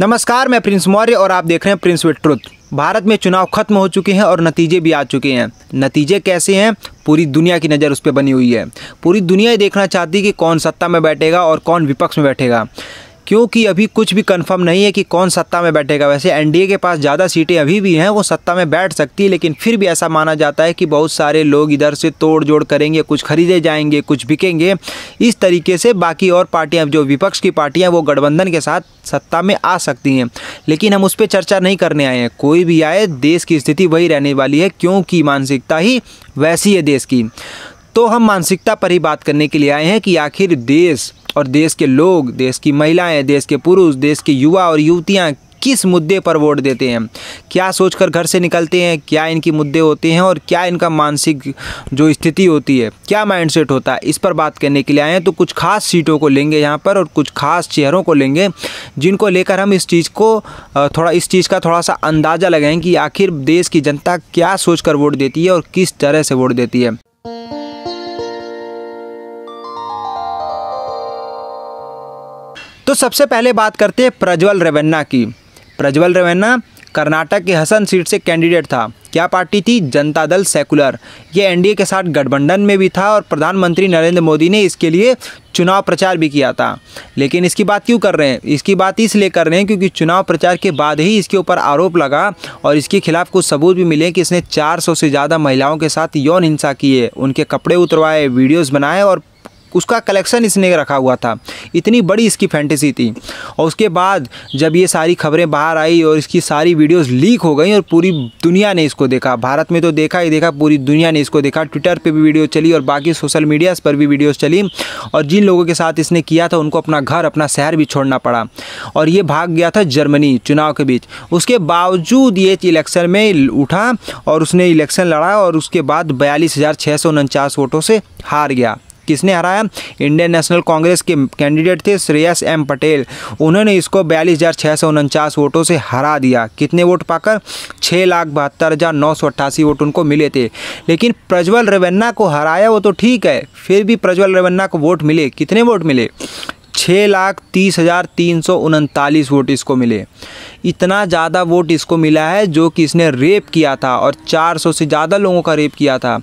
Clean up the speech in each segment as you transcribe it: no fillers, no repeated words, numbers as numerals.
नमस्कार, मैं प्रिंस मौर्य और आप देख रहे हैं प्रिंस विद ट्रुथ। भारत में चुनाव खत्म हो चुके हैं और नतीजे भी आ चुके हैं। नतीजे कैसे हैं? पूरी दुनिया की नज़र उस पर बनी हुई है। पूरी दुनिया ये देखना चाहती है कि कौन सत्ता में बैठेगा और कौन विपक्ष में बैठेगा, क्योंकि अभी कुछ भी कंफर्म नहीं है कि कौन सत्ता में बैठेगा। वैसे एनडीए के पास ज़्यादा सीटें अभी भी हैं, वो सत्ता में बैठ सकती है, लेकिन फिर भी ऐसा माना जाता है कि बहुत सारे लोग इधर से तोड़ जोड़ करेंगे, कुछ खरीदे जाएंगे, कुछ बिकेंगे। इस तरीके से बाकी और पार्टियां, जो विपक्ष की पार्टियां, वो गठबंधन के साथ सत्ता में आ सकती हैं। लेकिन हम उस पर चर्चा नहीं करने आए हैं। कोई भी आए, देश की स्थिति वही रहने वाली है, क्योंकि मानसिकता ही वैसी है देश की। तो हम मानसिकता पर ही बात करने के लिए आए हैं कि आखिर देश और देश के लोग, देश की महिलाएं, देश के पुरुष, देश के युवा और युवतियां किस मुद्दे पर वोट देते हैं, क्या सोचकर घर से निकलते हैं, क्या इनके मुद्दे होते हैं और क्या इनका मानसिक जो स्थिति होती है, क्या माइंडसेट होता है, इस पर बात करने के लिए आए हैं। तो कुछ खास सीटों को लेंगे यहाँ पर और कुछ खास चेहरों को लेंगे, जिनको लेकर हम इस चीज़ का थोड़ा सा अंदाज़ा लगाएं कि आखिर देश की जनता क्या सोचकर वोट देती है और किस तरह से वोट देती है। तो सबसे पहले बात करते हैं प्रज्वल रेवन्ना की। प्रज्वल रेवन्ना कर्नाटक के हसन सीट से कैंडिडेट था। क्या पार्टी थी? जनता दल सेकुलर। ये एनडीए के साथ गठबंधन में भी था और प्रधानमंत्री नरेंद्र मोदी ने इसके लिए चुनाव प्रचार भी किया था। लेकिन इसकी बात क्यों कर रहे हैं? इसकी बात इसलिए कर रहे हैं क्योंकि चुनाव प्रचार के बाद ही इसके ऊपर आरोप लगा और इसके खिलाफ कुछ सबूत भी मिले कि इसने 400 से ज़्यादा महिलाओं के साथ यौन हिंसा की है, उनके कपड़े उतरवाए, वीडियोज़ बनाए और उसका कलेक्शन इसने रखा हुआ था। इतनी बड़ी इसकी फैंटेसी थी। और उसके बाद जब ये सारी खबरें बाहर आई और इसकी सारी वीडियोस लीक हो गई और पूरी दुनिया ने इसको देखा, भारत में तो देखा ही देखा, पूरी दुनिया ने इसको देखा। ट्विटर पे भी वीडियो चली और बाकी सोशल मीडियाज़ पर भी वीडियोस चली और जिन लोगों के साथ इसने किया था उनको अपना घर, अपना शहर भी छोड़ना पड़ा और ये भाग गया था जर्मनी चुनाव के बीच। उसके बावजूद ये इलेक्शन में उठा और उसने इलेक्शन लड़ा और उसके बाद 42,649 वोटों से हार गया। किसने हराया? इंडियन नेशनल कांग्रेस के कैंडिडेट थे श्रेयस एम पटेल। उन्होंने इसको 42,649 वोटों से हरा दिया। कितने वोट पाकर? 6,72,988 वोट उनको मिले थे। लेकिन प्रज्वल रेवन्ना को हराया वो तो ठीक है, फिर भी प्रज्वल रेवन्ना को वोट मिले। कितने वोट मिले? 6,30,339 वोट इसको मिले। इतना ज़्यादा वोट इसको मिला है जो कि इसने रेप किया था और 400 से ज़्यादा लोगों का रेप किया था।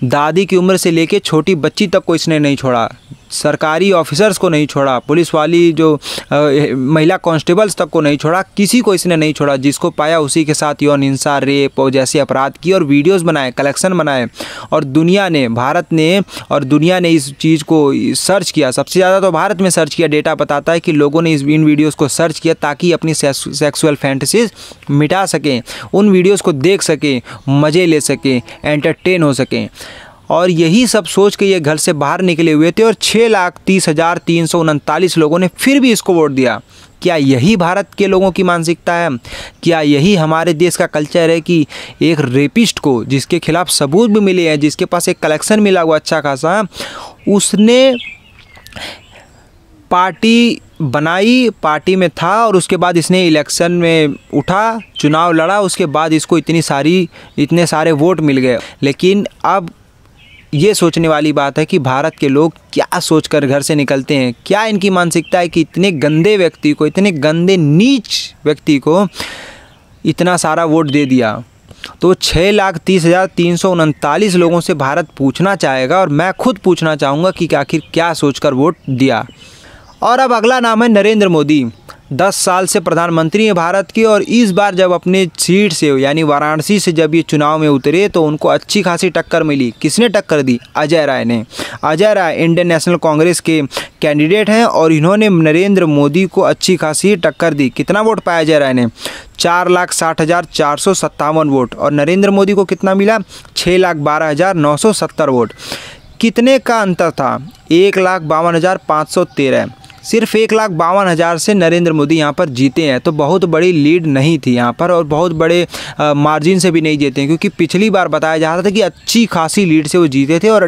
दादी की उम्र से लेके छोटी बच्ची तक को इसने नहीं छोड़ा, सरकारी ऑफिसर्स को नहीं छोड़ा, पुलिस वाली जो महिला कांस्टेबल्स तक को नहीं छोड़ा, किसी को इसने नहीं छोड़ा। जिसको पाया उसी के साथ यौन हिंसा, रेप और जैसे अपराध किए और वीडियोस बनाए, कलेक्शन बनाए। और दुनिया ने, भारत ने और दुनिया ने इस चीज़ को सर्च किया। सबसे ज़्यादा तो भारत में सर्च किया। डेटा बताता है कि लोगों ने इन वीडियोज़ को सर्च किया ताकि अपनी सेक्सुअल फैंटेसीज मिटा सकें, उन वीडियोज़ को देख सकें, मज़े ले सकें, एंटरटेन हो सकें। और यही सब सोच के ये घर से बाहर निकले हुए थे और 6,30,339 लोगों ने फिर भी इसको वोट दिया। क्या यही भारत के लोगों की मानसिकता है? क्या यही हमारे देश का कल्चर है कि एक रेपिस्ट को, जिसके खिलाफ सबूत भी मिले हैं, जिसके पास एक कलेक्शन मिला हुआ अच्छा खासा, उसने पार्टी बनाई, पार्टी में था और उसके बाद इसने इलेक्शन में उठा, चुनाव लड़ा, उसके बाद इसको इतने सारे वोट मिल गए। लेकिन अब ये सोचने वाली बात है कि भारत के लोग क्या सोचकर घर से निकलते हैं, क्या इनकी मानसिकता है कि इतने गंदे व्यक्ति को, इतने गंदे नीच व्यक्ति को इतना सारा वोट दे दिया। तो 6,30,339 लोगों से भारत पूछना चाहेगा और मैं खुद पूछना चाहूँगा कि आखिर क्या सोचकर वोट दिया। और अब अगला नाम है नरेंद्र मोदी। 10 साल से प्रधानमंत्री हैं भारत के और इस बार जब अपने सीट से यानी वाराणसी से जब ये चुनाव में उतरे तो उनको अच्छी खासी टक्कर मिली। किसने टक्कर दी? अजय राय ने। अजय राय इंडियन नेशनल कांग्रेस के कैंडिडेट हैं और इन्होंने नरेंद्र मोदी को अच्छी खासी टक्कर दी। कितना वोट पाया अजय राय ने? 4,60,457 वोट। और नरेंद्र मोदी को कितना मिला? 6,12,970 वोट। कितने का अंतर था? 1,52,513। सिर्फ 1,52,000 से नरेंद्र मोदी यहाँ पर जीते हैं। तो बहुत बड़ी लीड नहीं थी यहाँ पर और बहुत बड़े मार्जिन से भी नहीं जीते हैं, क्योंकि पिछली बार बताया जा रहा था कि अच्छी खासी लीड से वो जीते थे। और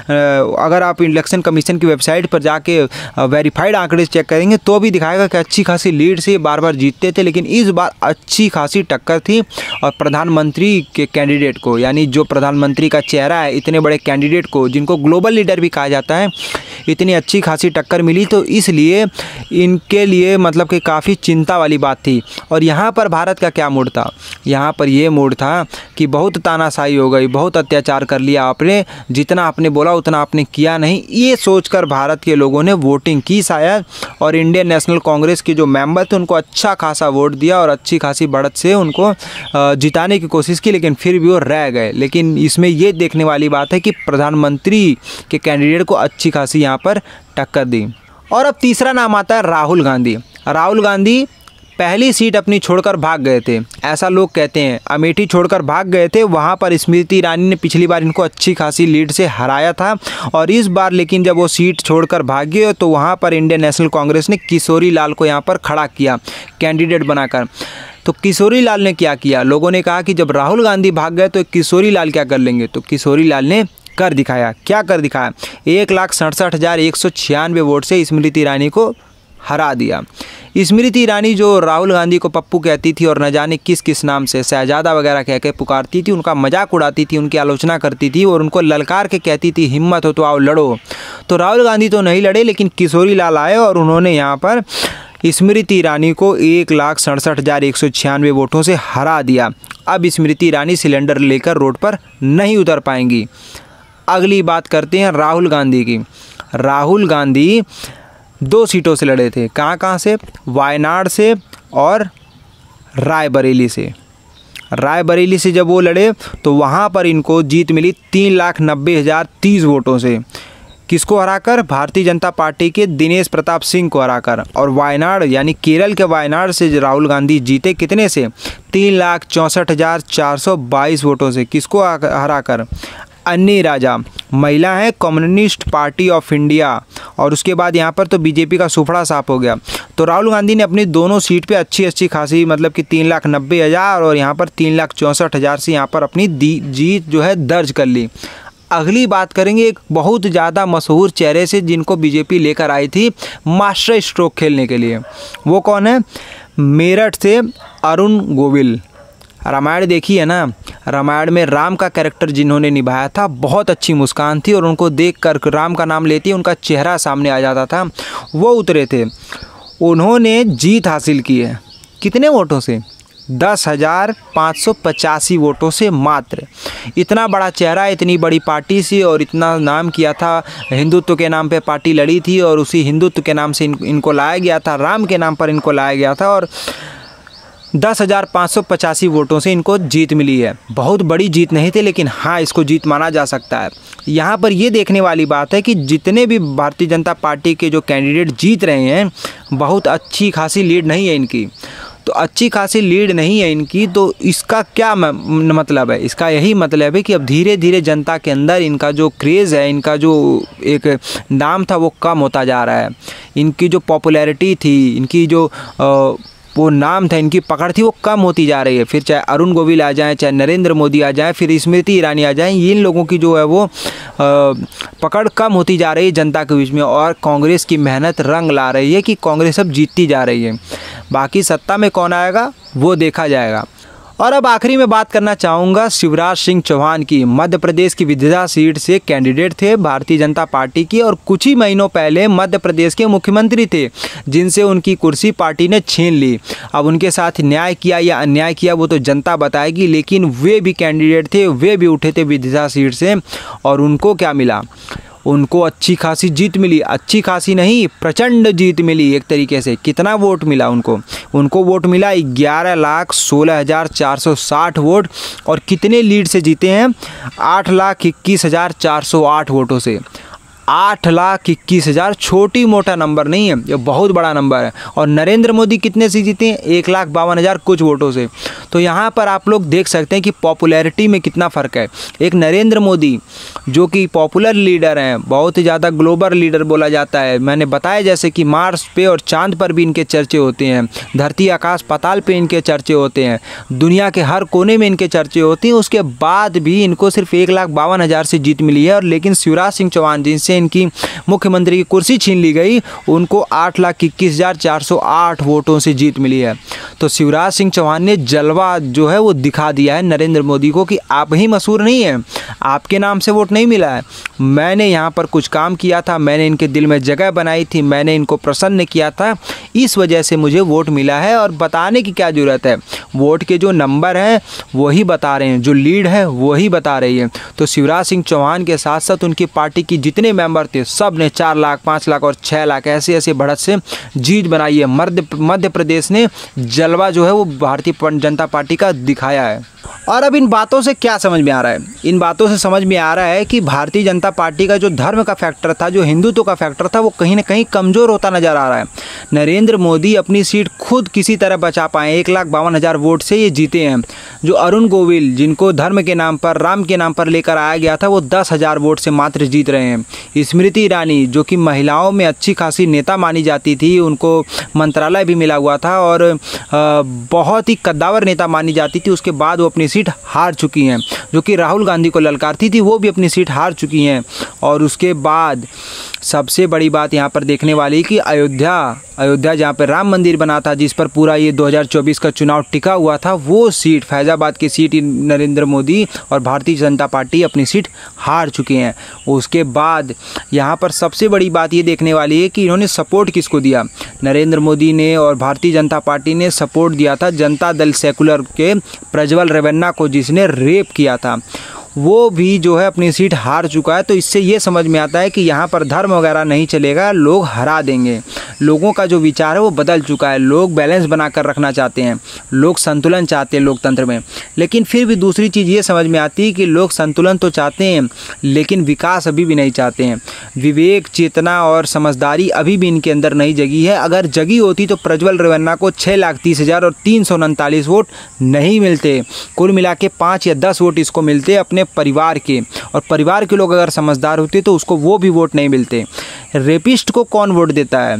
अगर आप इलेक्शन कमीशन की वेबसाइट पर जाके वेरीफाइड आंकड़े चेक करेंगे तो भी दिखाएगा कि अच्छी खासी लीड से बार बार जीतते थे। लेकिन इस बार अच्छी खासी टक्कर थी और प्रधानमंत्री के कैंडिडेट को, यानी जो प्रधानमंत्री का चेहरा है, इतने बड़े कैंडिडेट को जिनको ग्लोबल लीडर भी कहा जाता है, इतनी अच्छी खासी टक्कर मिली। तो इस इसलिए इनके लिए मतलब कि काफ़ी चिंता वाली बात थी। और यहाँ पर भारत का क्या मूड था? यहाँ पर ये मूड था कि बहुत तानाशाही हो गई, बहुत अत्याचार कर लिया आपने, जितना आपने बोला उतना आपने किया नहीं। ये सोचकर भारत के लोगों ने वोटिंग की शायद, और इंडियन नेशनल कांग्रेस के जो मेंबर थे उनको अच्छा खासा वोट दिया और अच्छी खासी बढ़त से उनको जिताने की कोशिश की, लेकिन फिर भी वो रह गए। लेकिन इसमें ये देखने वाली बात है कि प्रधानमंत्री के कैंडिडेट को अच्छी खासी यहाँ पर टक्कर दी। और अब तीसरा नाम आता है राहुल गांधी। राहुल गांधी पहली सीट अपनी छोड़कर भाग गए थे, ऐसा लोग कहते हैं। अमेठी छोड़कर भाग गए थे, वहाँ पर स्मृति ईरानी ने पिछली बार इनको अच्छी खासी लीड से हराया था। और इस बार लेकिन जब वो सीट छोड़कर भाग गए तो वहाँ पर इंडियन नेशनल कांग्रेस ने किशोरी लाल को यहाँ पर खड़ा किया कैंडिडेट बनाकर। तो किशोरी लाल ने क्या किया? लोगों ने कहा कि जब राहुल गांधी भाग गए तो किशोरी लाल क्या कर लेंगे? तो किशोरी लाल ने कर दिखाया। क्या कर दिखाया? 1,67,196 वोट से स्मृति ईरानी को हरा दिया। स्मृति ईरानी जो राहुल गांधी को पप्पू कहती थी और न जाने किस किस नाम से शहजादा वगैरह कह के पुकारती थी, उनका मजाक उड़ाती थी, उनकी आलोचना करती थी और उनको ललकार के कहती थी हिम्मत हो तो आओ लड़ो। तो राहुल गांधी तो नहीं लड़े, लेकिन किशोरी लाल आए और उन्होंने यहाँ पर स्मृति ईरानी को 1,67,196 वोटों से हरा दिया। अब स्मृति ईरानी सिलेंडर लेकर रोड पर नहीं उतर पाएंगी। अगली बात करते हैं राहुल गांधी की। राहुल गांधी 2 सीटों से लड़े थे। कहाँ से? वायनाड से और रायबरेली से। रायबरेली से जब वो लड़े तो वहाँ पर इनको जीत मिली 3,90,030 वोटों से। किसको हराकर? भारतीय जनता पार्टी के दिनेश प्रताप सिंह को हराकर। और वायनाड यानी केरल के वायनाड से राहुल गांधी जीते कितने से? 3,64,422 वोटों से। किसको हराकर? अन्नी राजा, महिला है, कम्युनिस्ट पार्टी ऑफ इंडिया। और उसके बाद यहाँ पर तो बीजेपी का सुफड़ा साफ हो गया। तो राहुल गांधी ने अपनी दोनों सीट पे अच्छी खासी मतलब कि 3,90,000 और यहाँ पर 3,64,000 से यहाँ पर अपनी जीत जो है दर्ज कर ली। अगली बात करेंगे एक बहुत ज़्यादा मशहूर चेहरे से जिनको बीजेपी लेकर आई थी मास्टर स्ट्रोक खेलने के लिए। वो कौन है? मेरठ से अरुण गोविल। रामायण देखी है ना? रामायण में राम का कैरेक्टर जिन्होंने निभाया था, बहुत अच्छी मुस्कान थी और उनको देखकर राम का नाम लेते ही उनका चेहरा सामने आ जाता था। वो उतरे थे, उन्होंने जीत हासिल की है। कितने वोटों से? 10,585 वोटों से मात्र। इतना बड़ा चेहरा, इतनी बड़ी पार्टी से और इतना नाम किया था। हिंदुत्व के नाम पे पार्टी लड़ी थी और उसी हिंदुत्व के नाम से इनको लाया गया था, राम के नाम पर इनको लाया गया था और 10,585 वोटों से इनको जीत मिली है। बहुत बड़ी जीत नहीं थी, लेकिन हाँ इसको जीत माना जा सकता है। यहाँ पर ये देखने वाली बात है कि जितने भी भारतीय जनता पार्टी के जो कैंडिडेट जीत रहे हैं, बहुत अच्छी खासी लीड नहीं है इनकी। तो अच्छी खासी लीड नहीं है इनकी, तो इसका क्या मतलब है? इसका यही मतलब है कि अब धीरे धीरे जनता के अंदर इनका जो क्रेज़ है, इनका जो एक नाम था वो कम होता जा रहा है। इनकी जो पॉपुलैरिटी थी, इनकी जो वो नाम था, इनकी पकड़ थी, वो कम होती जा रही है। फिर चाहे अरुण गोविल आ जाएं, चाहे नरेंद्र मोदी आ जाएं, फिर स्मृति ईरानी आ जाएं, इन लोगों की जो है वो पकड़ कम होती जा रही है जनता के बीच में। और कांग्रेस की मेहनत रंग ला रही है कि कांग्रेस अब जीतती जा रही है। बाकी सत्ता में कौन आएगा वो देखा जाएगा। और अब आखिरी में बात करना चाहूँगा शिवराज सिंह चौहान की। मध्य प्रदेश की विदिशा सीट से कैंडिडेट थे भारतीय जनता पार्टी की और कुछ ही महीनों पहले मध्य प्रदेश के मुख्यमंत्री थे, जिनसे उनकी कुर्सी पार्टी ने छीन ली। अब उनके साथ न्याय किया या अन्याय किया वो तो जनता बताएगी, लेकिन वे भी कैंडिडेट थे, वे भी उठे थे विदिशा सीट से और उनको क्या मिला? उनको अच्छी खासी जीत मिली। अच्छी खासी नहीं, प्रचंड जीत मिली एक तरीके से। कितना वोट मिला उनको? उनको वोट मिला 11,16,460 वोट। और कितने लीड से जीते हैं? 8,21,408 वोटों से। 8,21,000 छोटी मोटा नंबर नहीं है, ये बहुत बड़ा नंबर है। और नरेंद्र मोदी कितने से जीते हैं? 1,52,000 कुछ वोटों से। तो यहाँ पर आप लोग देख सकते हैं कि पॉपुलैरिटी में कितना फ़र्क है। एक नरेंद्र मोदी जो कि पॉपुलर लीडर हैं, बहुत ही ज़्यादा ग्लोबल लीडर बोला जाता है। मैंने बताया जैसे कि मार्स पे और चांद पर भी इनके चर्चे होते हैं, धरती आकाश पाताल पे इनके चर्चे होते हैं, दुनिया के हर कोने में इनके चर्चे होते हैं। उसके बाद भी इनको सिर्फ 1,52,000 से जीत मिली है। और लेकिन शिवराज सिंह चौहान जिनसे इनकी मुख्यमंत्री की कुर्सी छीन ली गई, उनको 8,21,408 वोटों से जीत मिली है। तो शिवराज सिंह चौहान ने जलवा जो है वो दिखा दिया है नरेंद्र मोदी को कि आप ही मशहूर नहीं हैं, आपके नाम से वोट नहीं मिला है, मैंने यहाँ पर कुछ काम किया था, मैंने इनके दिल में जगह बनाई थी, मैंने इनको प्रसन्न किया था, इस वजह से मुझे वोट मिला है। और बताने की क्या ज़रूरत है, वोट के जो नंबर हैं वही बता रहे हैं, जो लीड है वही बता रही है। तो शिवराज सिंह चौहान के साथ साथ उनकी पार्टी की जितने मेंबर थे सब ने 4 लाख, 5 लाख और 6 लाख ऐसे ऐसे बढ़त से जीत बनाई है। मध्य प्रदेश ने जलवा जो है वो भारतीय जनता पार्टी का दिखाया है। और अब इन बातों से क्या समझ में आ रहा है, इन बातों से समझ में आ रहा है कि भारतीय जनता पार्टी का जो धर्म का फैक्टर था, जो हिंदुत्व का फैक्टर था, वो कहीं ना कहीं कमज़ोर होता नज़र आ रहा है। नरेंद्र मोदी अपनी सीट खुद किसी तरह बचा पाए, 1,52,000 वोट से ये जीते हैं। जो अरुण गोविल, जिनको धर्म के नाम पर, राम के नाम पर लेकर आया गया था, वो 10,000 वोट से मात्र जीत रहे हैं। स्मृति ईरानी, जो कि महिलाओं में अच्छी खासी नेता मानी जाती थी, उनको मंत्रालय भी मिला हुआ था और बहुत ही कद्दावर नेता मानी जाती थी, उसके बाद वो अपनी सीट हार चुकी हैं। जो कि राहुल गांधी को ललकारती थी, वो भी अपनी सीट हार चुकी हैं। और उसके बाद सबसे बड़ी बात यहाँ पर देखने वाली कि अयोध्या जहाँ पर राम मंदिर बना था, जिस पर पूरा ये 2024 का चुनाव टिका हुआ था, वो सीट, फैज़ाबाद की सीट, नरेंद्र मोदी और भारतीय जनता पार्टी अपनी सीट हार चुके हैं। उसके बाद यहाँ पर सबसे बड़ी बात ये देखने वाली है कि इन्होंने सपोर्ट किसको दिया। नरेंद्र मोदी ने और भारतीय जनता पार्टी ने सपोर्ट दिया था जनता दल सेकुलर के प्रज्वल रेवन्ना को, जिसने रेप किया था। वो भी जो है अपनी सीट हार चुका है। तो इससे ये समझ में आता है कि यहाँ पर धर्म वगैरह नहीं चलेगा, लोग हरा देंगे। लोगों का जो विचार है वो बदल चुका है, लोग बैलेंस बनाकर रखना चाहते हैं, लोग संतुलन चाहते हैं लोकतंत्र में। लेकिन फिर भी दूसरी चीज़ ये समझ में आती है कि लोग संतुलन तो चाहते हैं लेकिन विकास अभी भी नहीं चाहते हैं। विवेक, चेतना और समझदारी अभी भी इनके अंदर नहीं जगी है। अगर जगी होती तो प्रज्वल रेवन्ना को 6,30,000 और 339 वोट नहीं मिलते, कुल मिला के 5 या 10 वोट इसको मिलते अपने परिवार के। और परिवार के लोग अगर समझदार होते तो उसको वो भी वोट नहीं मिलते। रेपिस्ट को कौन वोट देता है?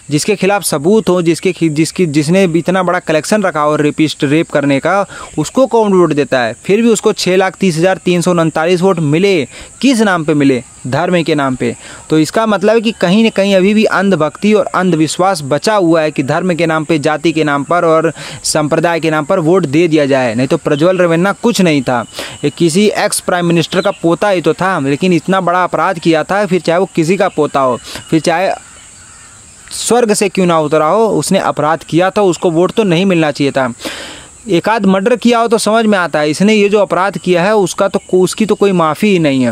जिसके खिलाफ सबूत हो, जिसने इतना बड़ा कलेक्शन रखा हो रेपिस्ट, रेप करने का, उसको कौन वोट देता है? फिर भी उसको 6,30,339 वोट मिले। किस नाम पे मिले? धर्म के नाम पे। तो इसका मतलब है कि कहीं न कहीं अभी भी अंधभक्ति और अंधविश्वास बचा हुआ है कि धर्म के नाम पे, जाति के नाम पर और संप्रदाय के नाम पर वोट दे दिया जाए। नहीं तो प्रज्वल रेवन्ना कुछ नहीं था, ये किसी एक्स प्राइम मिनिस्टर का पोता ही तो था, लेकिन इतना बड़ा अपराध किया था। फिर चाहे वो किसी का पोता हो, फिर चाहे स्वर्ग से क्यों ना उतरा हो, उसने अपराध किया था, उसको वोट तो नहीं मिलना चाहिए था। एक आध मर्डर किया हो तो समझ में आता है, इसने ये जो अपराध किया है उसकी तो कोई माफ़ी ही नहीं है,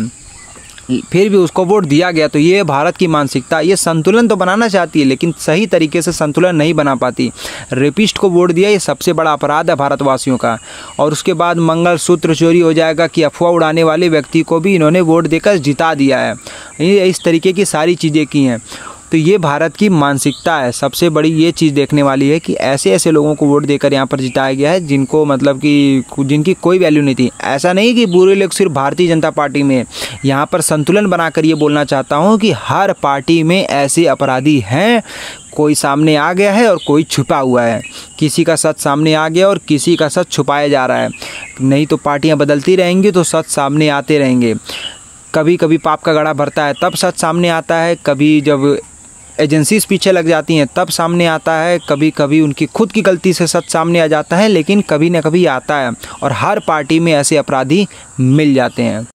फिर भी उसको वोट दिया गया। तो ये भारत की मानसिकता, ये संतुलन तो बनाना चाहती है लेकिन सही तरीके से संतुलन नहीं बना पाती। रेपिस्ट को वोट दिया, ये सबसे बड़ा अपराध है भारतवासियों का। और उसके बाद मंगलसूत्र चोरी हो जाएगा कि अफवाह उड़ाने वाले व्यक्ति को भी इन्होंने वोट देकर जिता दिया है। इस तरीके की सारी चीज़ें की हैं। तो ये भारत की मानसिकता है। सबसे बड़ी ये चीज़ देखने वाली है कि ऐसे ऐसे लोगों को वोट देकर यहाँ पर जिताया गया है जिनको मतलब कि जिनकी कोई वैल्यू नहीं थी। ऐसा नहीं कि बुरे लोग सिर्फ भारतीय जनता पार्टी में। यहाँ पर संतुलन बनाकर ये बोलना चाहता हूँ कि हर पार्टी में ऐसे अपराधी हैं, कोई सामने आ गया है और कोई छुपा हुआ है। किसी का सच सामने आ गया और किसी का सच छुपाया जा रहा है। नहीं तो पार्टियाँ बदलती रहेंगी तो सच सामने आते रहेंगे। कभी कभी पाप का घड़ा भरता है तब सच सामने आता है, कभी जब एजेंसीज पीछे लग जाती हैं तब सामने आता है, कभी कभी उनकी खुद की गलती से सच सामने आ जाता है, लेकिन कभी ना कभी आता है। और हर पार्टी में ऐसे अपराधी मिल जाते हैं।